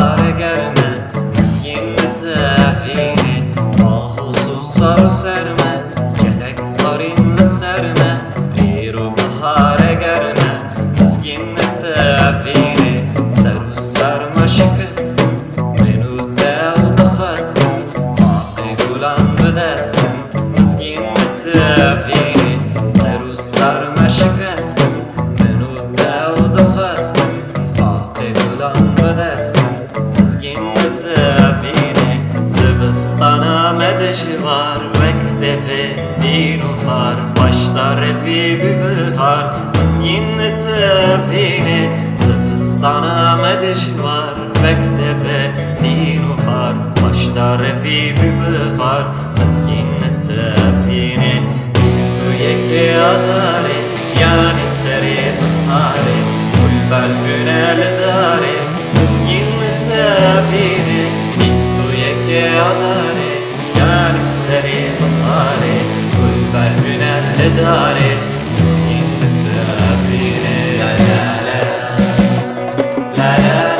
بهار گرمه مسکینت فینه آهوزو سر سرمه گلک قارین لسرمه ایرو بهار گرمه مسکینت فینه سرو سرما شکستم منو دل بخستم باقی گلان بدستم مسکینت فینه سرو سرما شکستم منو دل بخستم باقی گلان بدستم مسکینت فینه زبستان آمده شوار وقت نیلوفر başta refi bir bahar مسکینت فینه زبستان آمده شوار وقت نیلوفر başta refi bir bahar مسکینت فینه بیست و یک adare yani seri bahare gülbel günel dare مسکینت فینه بیست و یک adare yani seri bahare gülbel günel dare مسکینت فینه la la la la la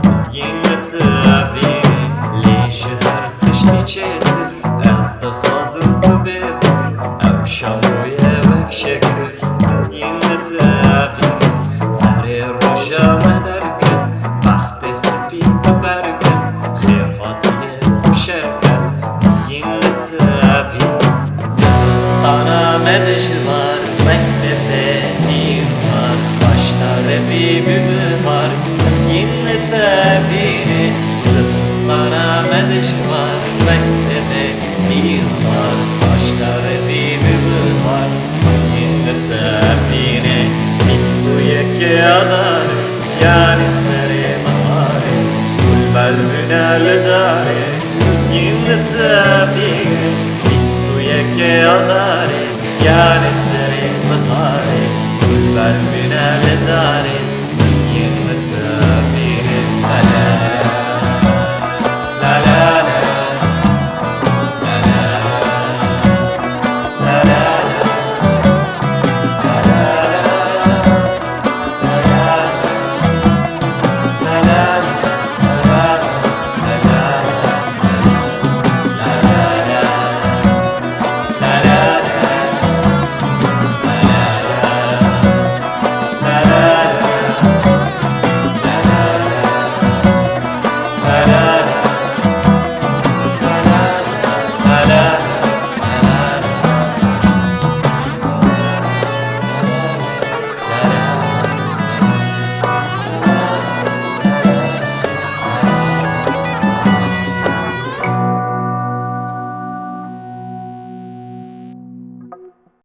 مسکینت فینه لیش هر تشتی چتر از دخوازم تو بفر ام شاموی وک شکر مسکینت فینه سر روشا مدرکت وقت سپی ببرکت خیر خاطیه شرکت مسکینت فینه زمستان آمده شوار مکتف دیر var başta refi bir bahar مسکینت فینه زمستان آمده شوار مکتف دیر var başta refi bir bahar مسکینت فینه بیست و یک adare yani seri bahare gülbel günel dare مسکینت فینه بیست و یک adare yani seri bahare gülbel günel dare